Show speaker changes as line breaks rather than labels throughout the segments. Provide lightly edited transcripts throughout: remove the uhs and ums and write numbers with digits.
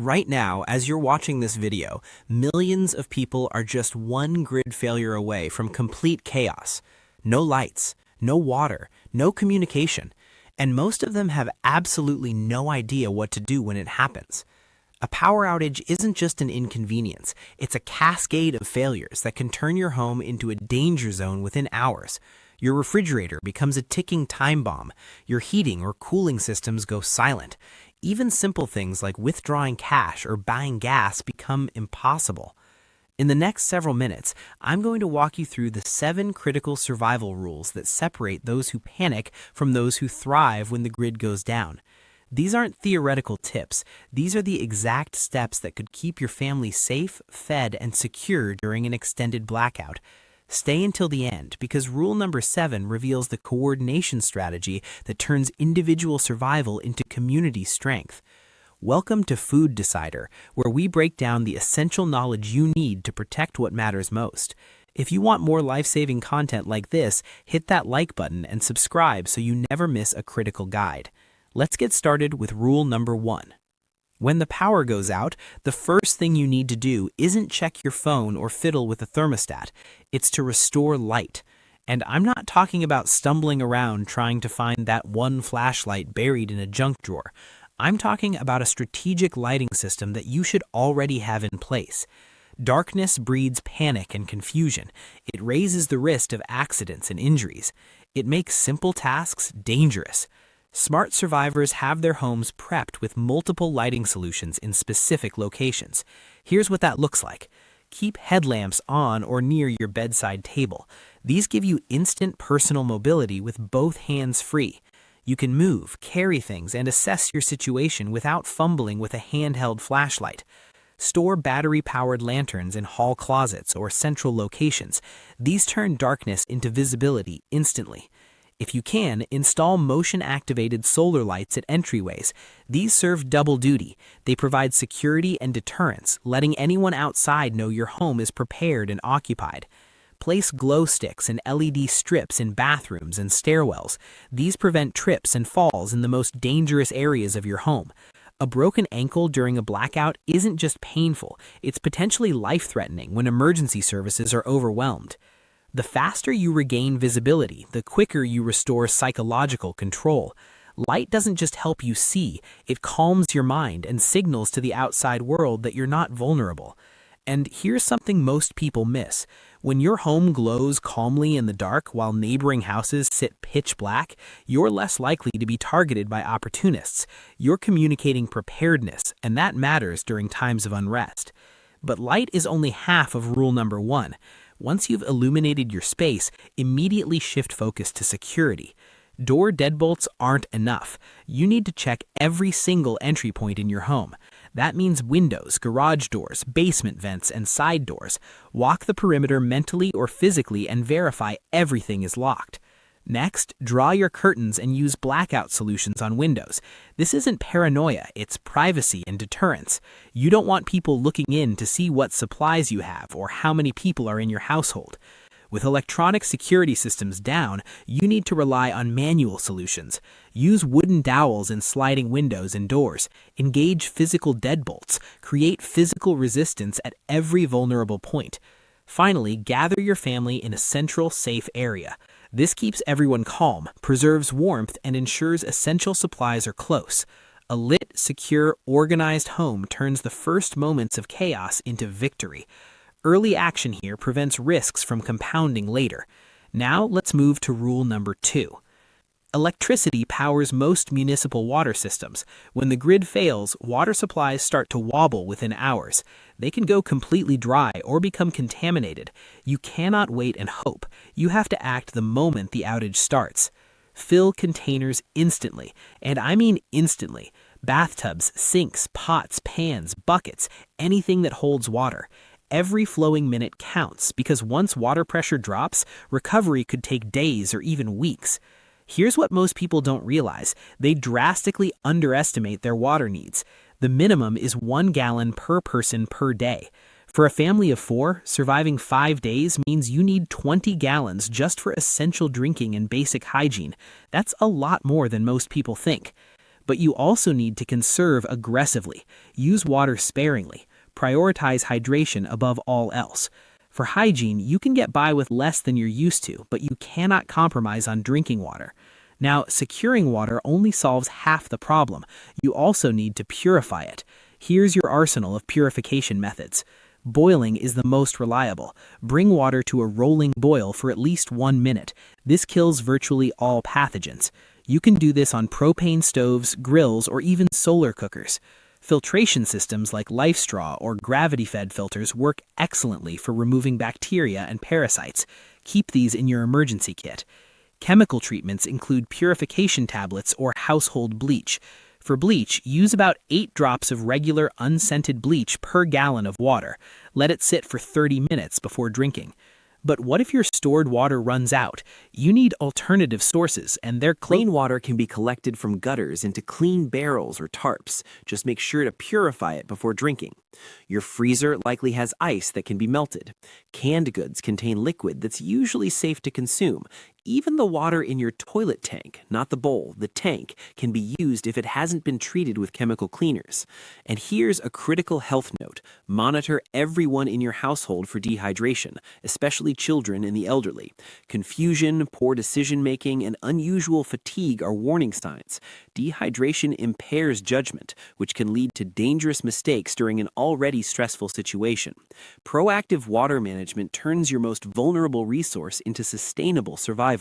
Right now, as you're watching this video, millions of people are just one grid failure away from complete chaos. No lights, no water, no communication, and most of them have absolutely no idea what to do when it happens. A power outage isn't just an inconvenience, it's a cascade of failures that can turn your home into a danger zone within hours. Your refrigerator becomes a ticking time bomb, your heating or cooling systems go silent. Even simple things like withdrawing cash or buying gas become impossible. In the next several minutes, I'm going to walk you through the 7 critical survival rules that separate those who panic from those who thrive when the grid goes down. These aren't theoretical tips, these are the exact steps that could keep your family safe, fed, and secure during an extended blackout. Stay until the end because rule number 7 reveals the coordination strategy that turns individual survival into community strength. Welcome to Food Decider, where we break down the essential knowledge you need to protect what matters most. If you want more life-saving content like this, hit that like button and subscribe so you never miss a critical guide. Let's get started with rule number 1. When the power goes out, the first thing you need to do isn't check your phone or fiddle with a thermostat. It's to restore light. And I'm not talking about stumbling around trying to find that one flashlight buried in a junk drawer. I'm talking about a strategic lighting system that you should already have in place. Darkness breeds panic and confusion. It raises the risk of accidents and injuries. It makes simple tasks dangerous. Smart survivors have their homes prepped with multiple lighting solutions in specific locations. Here's what that looks like. Keep headlamps on or near your bedside table. These give you instant personal mobility with both hands free. You can move, carry things, and assess your situation without fumbling with a handheld flashlight. Store battery-powered lanterns in hall closets or central locations. These turn darkness into visibility instantly. If you can, install motion-activated solar lights at entryways. These serve double duty. They provide security and deterrence, letting anyone outside know your home is prepared and occupied. Place glow sticks and LED strips in bathrooms and stairwells. These prevent trips and falls in the most dangerous areas of your home. A broken ankle during a blackout isn't just painful, it's potentially life-threatening when emergency services are overwhelmed. The faster you regain visibility, the quicker you restore psychological control. Light doesn't just help you see, it calms your mind and signals to the outside world that you're not vulnerable. And here's something most people miss. When your home glows calmly in the dark while neighboring houses sit pitch black, you're less likely to be targeted by opportunists. You're communicating preparedness, and that matters during times of unrest. But light is only half of rule number 1. Once you've illuminated your space, immediately shift focus to security. Door deadbolts aren't enough. You need to check every single entry point in your home. That means windows, garage doors, basement vents, and side doors. Walk the perimeter mentally or physically and verify everything is locked. Next, draw your curtains and use blackout solutions on windows. This isn't paranoia, it's privacy and deterrence. You don't want people looking in to see what supplies you have or how many people are in your household. With electronic security systems down, you need to rely on manual solutions. Use wooden dowels in sliding windows and doors. Engage physical deadbolts. Create physical resistance at every vulnerable point. Finally, gather your family in a central, safe area. This keeps everyone calm, preserves warmth, and ensures essential supplies are close. A lit, secure, organized home turns the first moments of chaos into victory. Early action here prevents risks from compounding later. Now let's move to rule number 2. Electricity powers most municipal water systems. When the grid fails, water supplies start to wobble within hours. They can go completely dry or become contaminated. You cannot wait and hope. You have to act the moment the outage starts. Fill containers instantly, and I mean instantly. Bathtubs, sinks, pots, pans, buckets, anything that holds water. Every flowing minute counts because once water pressure drops, recovery could take days or even weeks. Here's what most people don't realize. They drastically underestimate their water needs. The minimum is 1 gallon per person per day. For a family of 4, surviving 5 days means you need 20 gallons just for essential drinking and basic hygiene. That's a lot more than most people think. But you also need to conserve aggressively, use water sparingly, prioritize hydration above all else. For hygiene, you can get by with less than you're used to, but you cannot compromise on drinking water. Now, securing water only solves half the problem. You also need to purify it. Here's your arsenal of purification methods. Boiling is the most reliable. Bring water to a rolling boil for at least 1 minute. This kills virtually all pathogens. You can do this on propane stoves, grills, or even solar cookers. Filtration systems like LifeStraw or gravity-fed filters work excellently for removing bacteria and parasites. Keep these in your emergency kit. Chemical treatments include purification tablets or household bleach. For bleach, use about 8 drops of regular unscented bleach per gallon of water. Let it sit for 30 minutes before drinking. But what if your stored water runs out? You need alternative sources, and their
clean water can be collected from gutters into clean barrels or tarps. Just make sure to purify it before drinking. Your freezer likely has ice that can be melted. Canned goods contain liquid that's usually safe to consume. Even the water in your toilet tank, not the bowl, the tank, can be used if it hasn't been treated with chemical cleaners. And here's a critical health note. Monitor everyone in your household for dehydration, especially children and the elderly. Confusion, poor decision-making, and unusual fatigue are warning signs. Dehydration impairs judgment, which can lead to dangerous mistakes during an already stressful situation. Proactive water management turns your most vulnerable resource into sustainable survival.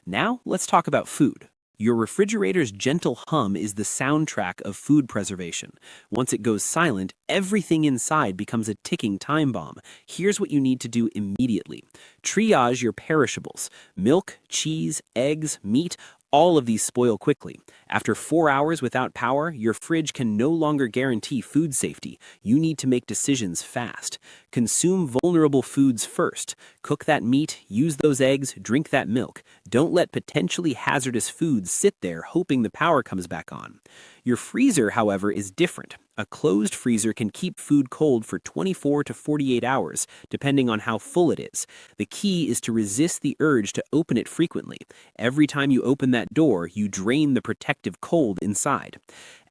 Now, let's talk about food. Your refrigerator's gentle hum is the soundtrack of food preservation. Once it goes silent, everything inside becomes a ticking time bomb. Here's what you need to do immediately. Triage your perishables. Milk, cheese, eggs, meat, all of these spoil quickly. After 4 hours without power, your fridge can no longer guarantee food safety. You need to make decisions fast. Consume vulnerable foods first. Cook that meat, use those eggs, drink that milk. Don't let potentially hazardous foods sit there hoping the power comes back on. Your freezer, however, is different. A closed freezer can keep food cold for 24 to 48 hours, depending on how full it is. The key is to resist the urge to open it frequently. Every time you open that door, you drain the protective cold inside.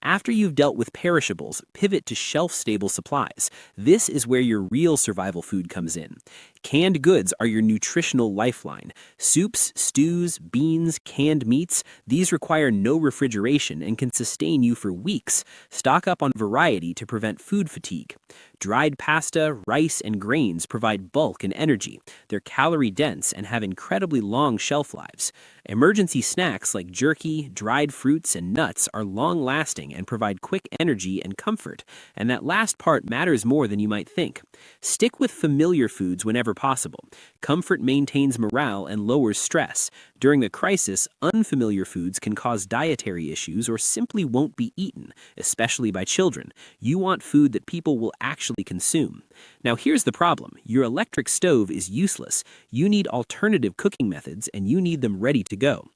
After you've dealt with perishables, pivot to shelf-stable supplies. This is where your real survival food comes in. Canned goods are your nutritional lifeline. Soups, stews, beans, canned meats, these require no refrigeration and can sustain you for weeks. Stock up on variety to prevent food fatigue. Dried pasta, rice, and grains provide bulk and energy. They're calorie-dense and have incredibly long shelf lives. Emergency snacks like jerky, dried fruits, and nuts are long-lasting and provide quick energy and comfort. And that last part matters more than you might think. Stick with familiar foods whenever possible. Comfort maintains morale and lowers stress. During a crisis, unfamiliar foods can cause dietary issues or simply won't be eaten, especially by children. You want food that people will actually consume. Now here's the problem. Your electric stove is useless. You need alternative cooking methods, and you need them ready to go.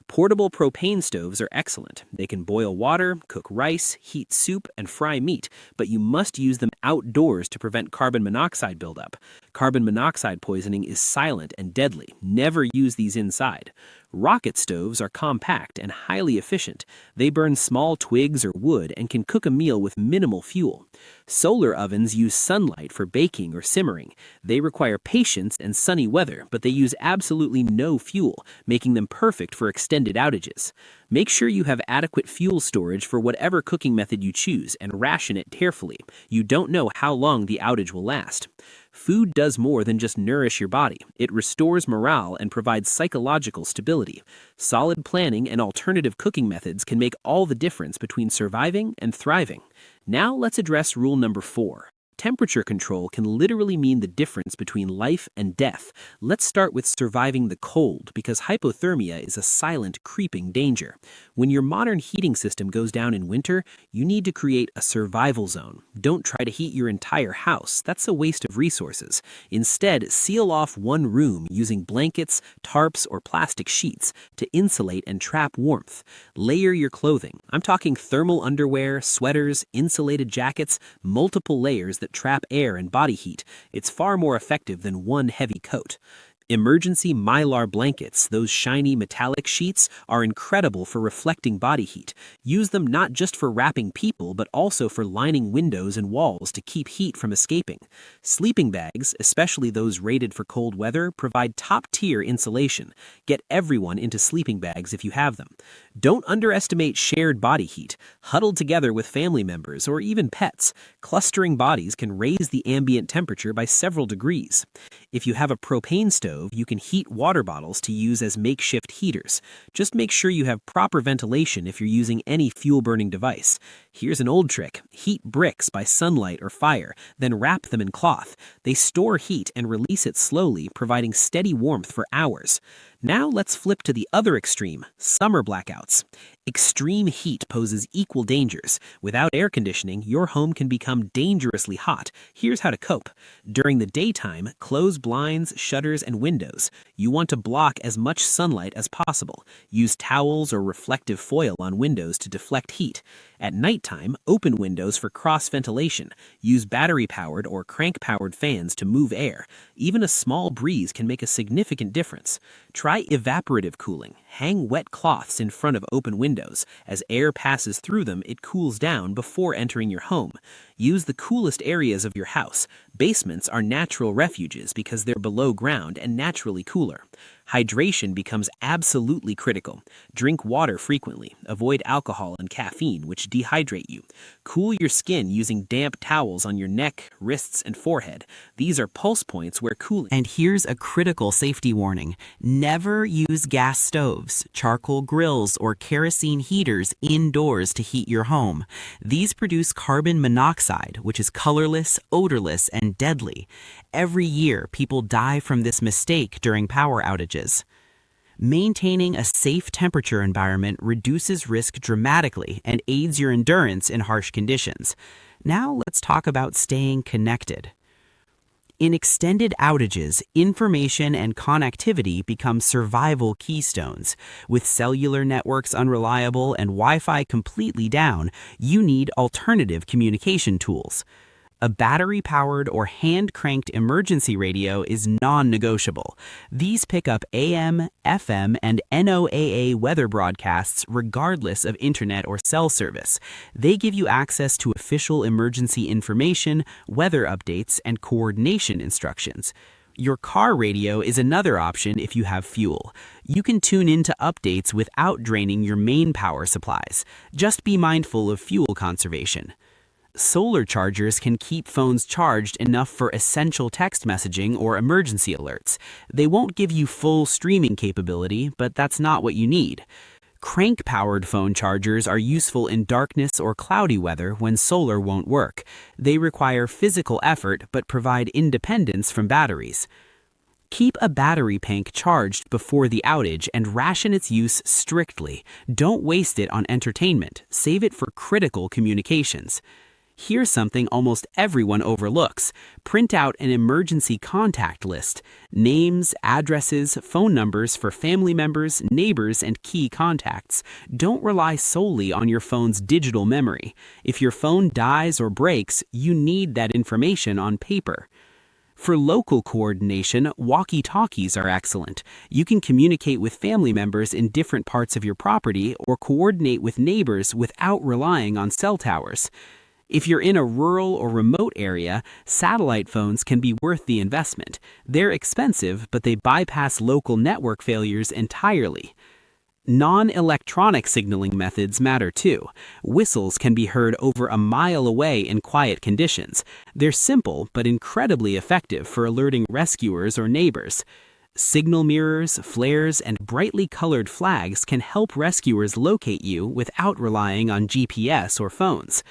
Portable propane stoves are excellent. They can boil water, cook rice, heat soup, and fry meat, but you must use them outdoors to prevent carbon monoxide buildup. Carbon monoxide poisoning is silent and deadly. Never use these inside. Rocket stoves are compact and highly efficient. They burn small twigs or wood and can cook a meal with minimal fuel. Solar ovens use sunlight for baking or simmering. They require patience and sunny weather, but they use absolutely no fuel, making them perfect for extended outages. Make sure you have adequate fuel storage for whatever cooking method you choose and ration it carefully. You don't know how long the outage will last. Food does more than just nourish your body. It restores morale and provides psychological stability. Solid planning and alternative cooking methods can make all the difference between surviving and thriving. Now let's address rule number 4. Temperature control can literally mean the difference between life and death. Let's start with surviving the cold, because hypothermia is a silent, creeping danger. When your modern heating system goes down in winter, you need to create a survival zone. Don't try to heat your entire house. That's a waste of resources. Instead, seal off one room using blankets, tarps, or plastic sheets to insulate and trap warmth. Layer your clothing. I'm talking thermal underwear, sweaters, insulated jackets, multiple layers that trap air and body heat. It's far more effective than one heavy coat. Emergency mylar blankets, those shiny metallic sheets, are incredible for reflecting body heat. Use them not just for wrapping people, but also for lining windows and walls to keep heat from escaping. Sleeping bags, especially those rated for cold weather, provide top-tier insulation. Get everyone into sleeping bags if you have them. Don't underestimate shared body heat. Huddled together with family members or even pets, clustering bodies can raise the ambient temperature by several degrees. If you have a propane stove, you can heat water bottles to use as makeshift heaters. Just make sure you have proper ventilation if you're using any fuel-burning device. Here's an old trick. Heat bricks by sunlight or fire, then wrap them in cloth. They store heat and release it slowly, providing steady warmth for hours. Now let's flip to the other extreme, summer blackouts. Extreme heat poses equal dangers. Without air conditioning, your home can become dangerously hot. Here's how to cope. During the daytime, close blinds, shutters, and windows. You want to block as much sunlight as possible. Use towels or reflective foil on windows to deflect heat. At nighttime, open windows for cross-ventilation. Use battery-powered or crank-powered fans to move air. Even a small breeze can make a significant difference. Try evaporative cooling. Hang wet cloths in front of open windows. As air passes through them, it cools down before entering your home. Use the coolest areas of your house. Basements are natural refuges because they're below ground and naturally cooler. Hydration becomes absolutely critical. Drink water frequently. Avoid alcohol and caffeine, which dehydrate you. Cool your skin using damp towels on your neck, wrists, and forehead. These are pulse points where cooling.
And here's a critical safety warning. Never use gas stoves, charcoal grills, or kerosene heaters indoors to heat your home. These produce carbon monoxide, which is colorless, odorless, and deadly. Every year, people die from this mistake during power outages. Maintaining a safe temperature environment reduces risk dramatically and aids your endurance in harsh conditions. Now let's talk about staying connected. In extended outages, information and connectivity become survival keystones. With cellular networks unreliable and Wi-Fi completely down, you need alternative communication tools. A battery-powered or hand-cranked emergency radio is non-negotiable. These pick up AM, FM, and NOAA weather broadcasts regardless of internet or cell service. They give you access to official emergency information, weather updates, and coordination instructions. Your car radio is another option if you have fuel. You can tune into updates without draining your main power supplies. Just be mindful of fuel conservation. Solar chargers can keep phones charged enough for essential text messaging or emergency alerts. They won't give you full streaming capability, but that's not what you need. Crank-powered phone chargers are useful in darkness or cloudy weather when solar won't work. They require physical effort but provide independence from batteries. Keep a battery bank charged before the outage and ration its use strictly. Don't waste it on entertainment. Save it for critical communications. Here's something almost everyone overlooks. Print out an emergency contact list. Names, addresses, phone numbers for family members, neighbors, and key contacts. Don't rely solely on your phone's digital memory. If your phone dies or breaks, you need that information on paper. For local coordination, walkie-talkies are excellent. You can communicate with family members in different parts of your property or coordinate with neighbors without relying on cell towers. If you're in a rural or remote area, satellite phones can be worth the investment. They're expensive, but they bypass local network failures entirely. Non-electronic signaling methods matter too. Whistles can be heard over a mile away in quiet conditions. They're simple, but incredibly effective for alerting rescuers or neighbors. Signal mirrors, flares, and brightly colored flags can help rescuers locate you without relying on GPS or phones.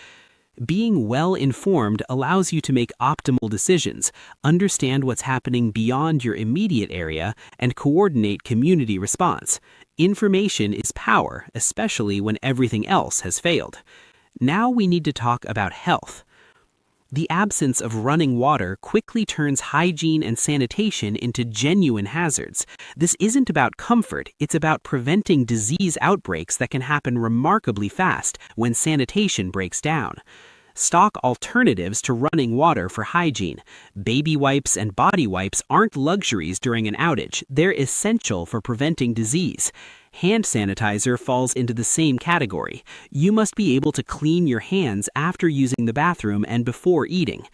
Being well-informed allows you to make optimal decisions, understand what's happening beyond your immediate area, and coordinate community response. Information is power, especially when everything else has failed. Now we need to talk about health. The absence of running water quickly turns hygiene and sanitation into genuine hazards. This isn't about comfort, it's about preventing disease outbreaks that can happen remarkably fast when sanitation breaks down.
Stock alternatives to running water for hygiene. Baby wipes and body wipes aren't luxuries during an outage. They're essential for preventing disease. Hand sanitizer falls into the same category. You must be able to clean your hands after using the bathroom and before eating.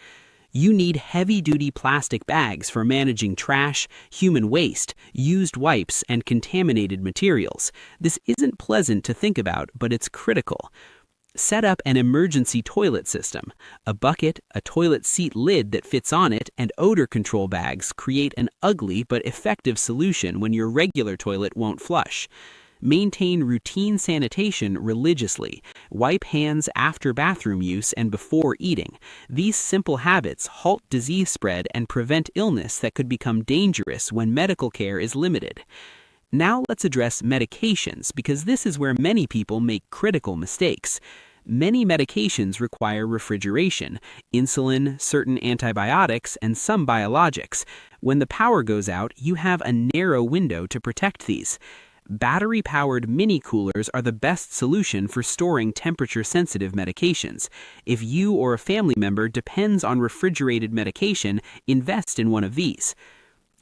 You need heavy-duty plastic bags for managing trash, human waste, used wipes, and contaminated materials. This isn't pleasant to think about, but it's critical. Set up an emergency toilet system. A bucket, a toilet seat lid that fits on it, and odor control bags create an ugly but effective solution when your regular toilet won't flush. Maintain routine sanitation religiously. Wipe hands after bathroom use and before eating. These simple habits halt disease spread and prevent illness that could become dangerous when medical care is limited. Now let's address medications, because this is where many people make critical mistakes. Many medications require refrigeration: insulin, certain antibiotics, and some biologics. When the power goes out, you have a narrow window to protect these. Battery-powered mini coolers are the best solution for storing temperature-sensitive medications. If you or a family member depends on refrigerated medication, invest in one of these.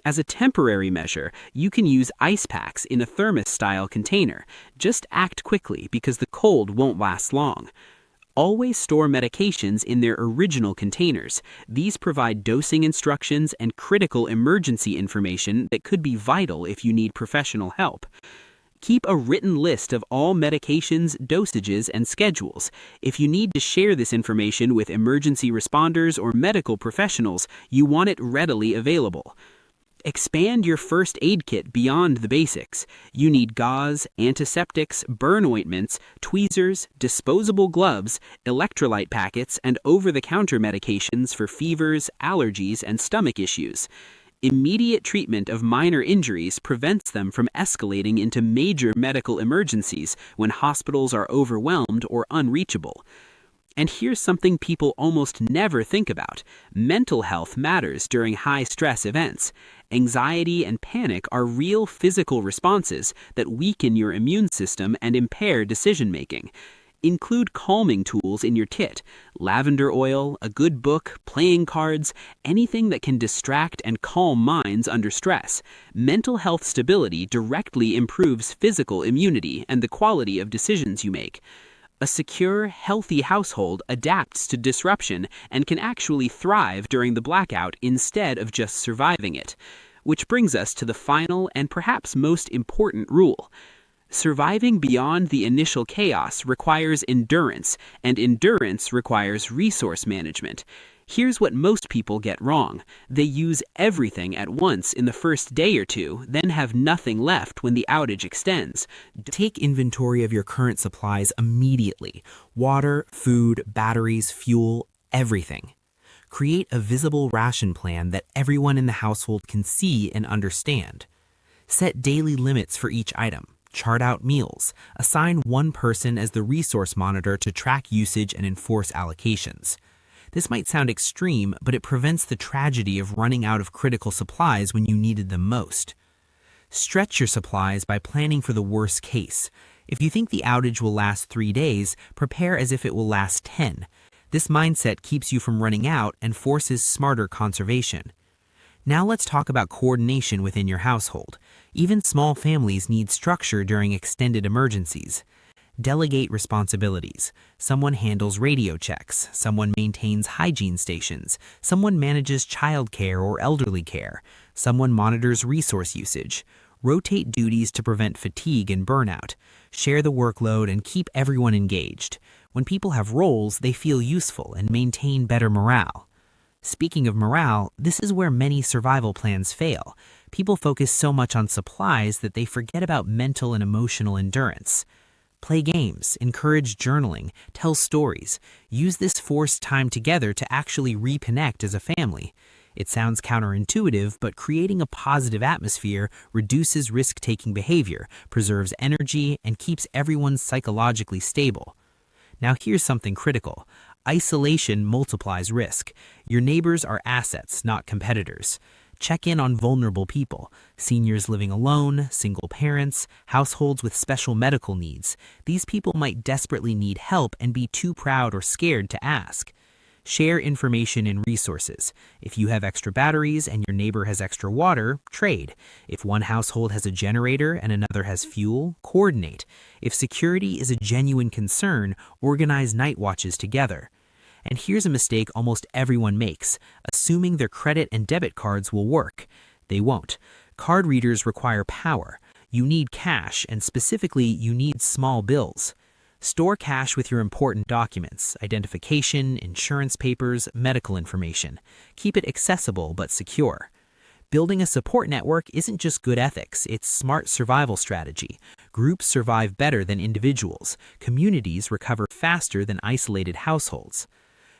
As a temporary measure, you can use ice packs in a thermos-style container. Just act quickly because the cold won't last long. Always store medications in their original containers. These provide dosing instructions and critical emergency information that could be vital if you need professional help. Keep a written list of all medications, dosages, and schedules. If you need to share this information with emergency responders or medical professionals, you want it readily available. Expand your first aid kit beyond the basics. You need gauze, antiseptics, burn ointments, tweezers, disposable gloves, electrolyte packets, and over-the-counter medications for fevers, allergies, and stomach issues. Immediate treatment of minor injuries prevents them from escalating into major medical emergencies when hospitals are overwhelmed or unreachable. And here's something people almost never think about. Mental health matters during high-stress events. Anxiety and panic are real physical responses that weaken your immune system and impair decision-making. Include calming tools in your kit: lavender oil, a good book, playing cards, anything that can distract and calm minds under stress. Mental health stability directly improves physical immunity and the quality of decisions you make. A secure, healthy household adapts to disruption and can actually thrive during the blackout instead of just surviving it. Which brings us to the final and perhaps most important rule. Surviving beyond the initial chaos requires endurance, and endurance requires resource management. Here's what most people get wrong. They use everything at once in the first day or two, then have nothing left when the outage extends.
Take inventory of your current supplies immediately: water, food, batteries, fuel, everything. Create a visible ration plan that everyone in the household can see and understand. Set daily limits for each item. Chart out meals. Assign one person as the resource monitor to track usage and enforce allocations. This might sound extreme, but it prevents the tragedy of running out of critical supplies when you needed them most. Stretch your supplies by planning for the worst case. If you think the outage will last 3 days, prepare as if it will last 10. This mindset keeps you from running out and forces smarter conservation. Now let's talk about coordination within your household. Even small families need structure during extended emergencies. Delegate responsibilities. Someone handles radio checks, someone maintains hygiene stations, someone manages childcare or elderly care, someone monitors resource usage. Rotate duties to prevent fatigue and burnout. Share the workload and keep everyone engaged. When people have roles, they feel useful and maintain better morale. Speaking of morale, this is where many survival plans fail. People focus so much on supplies that they forget about mental and emotional endurance. Play games, encourage journaling, tell stories. Use this forced time together to actually reconnect as a family. It sounds counterintuitive, but creating a positive atmosphere reduces risk-taking behavior, preserves energy, and keeps everyone psychologically stable. Now here's something critical. Isolation multiplies risk. Your neighbors are assets, not competitors. Check in on vulnerable people, seniors living alone, single parents, households with special medical needs. These people might desperately need help and be too proud or scared to ask. Share information and resources. If you have extra batteries and your neighbor has extra water, trade. If one household has a generator and another has fuel, coordinate. If security is a genuine concern, organize night watches together. And here's a mistake almost everyone makes, assuming their credit and debit cards will work. They won't. Card readers require power. You need cash, and specifically, you need small bills. Store cash with your important documents, identification, insurance papers, medical information. Keep it accessible but secure. Building a support network isn't just good ethics, it's smart survival strategy. Groups survive better than individuals. Communities recover faster than isolated households.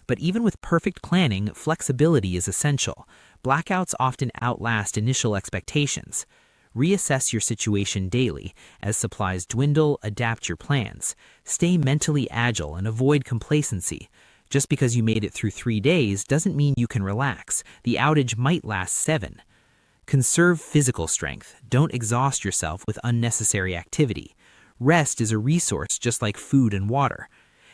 But even with perfect planning, flexibility is essential. Blackouts often outlast initial expectations. Reassess your situation daily. As supplies dwindle, adapt your plans. Stay mentally agile and avoid complacency. Just because you made it through 3 days doesn't mean you can relax. The outage might last 7. Conserve physical strength. Don't exhaust yourself with unnecessary activity. Rest is a resource just like food and water.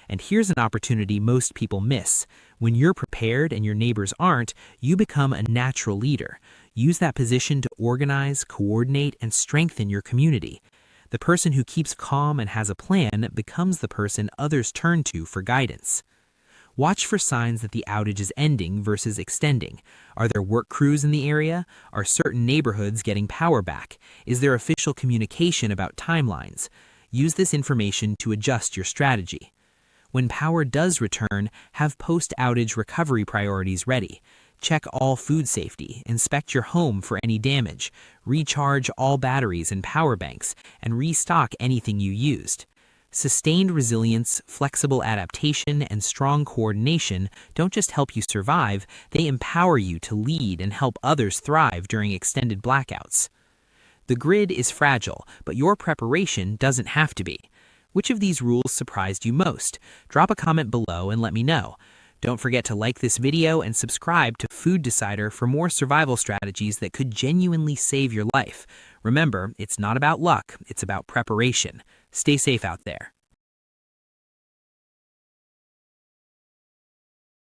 And here's an opportunity most people miss. When you're prepared and your neighbors aren't, you become a natural leader. Use that position to organize, coordinate, and strengthen your community. The person who keeps calm and has a plan becomes the person others turn to for guidance. Watch for signs that the outage is ending versus extending. Are there work crews in the area? Are certain neighborhoods getting power back? Is there official communication about timelines? Use this information to adjust your strategy. When power does return, have post-outage recovery priorities ready. Check all food safety, inspect your home for any damage, recharge all batteries and power banks, and restock anything you used. Sustained resilience, flexible adaptation, and strong coordination don't just help you survive, they empower you to lead and help others thrive during extended blackouts. The grid is fragile, but your preparation doesn't have to be. Which of these rules surprised you most? Drop a comment below and let me know. Don't forget to like this video and subscribe to Food Decider for more survival strategies that could genuinely save your life. Remember, it's not about luck, it's about preparation. Stay safe out there.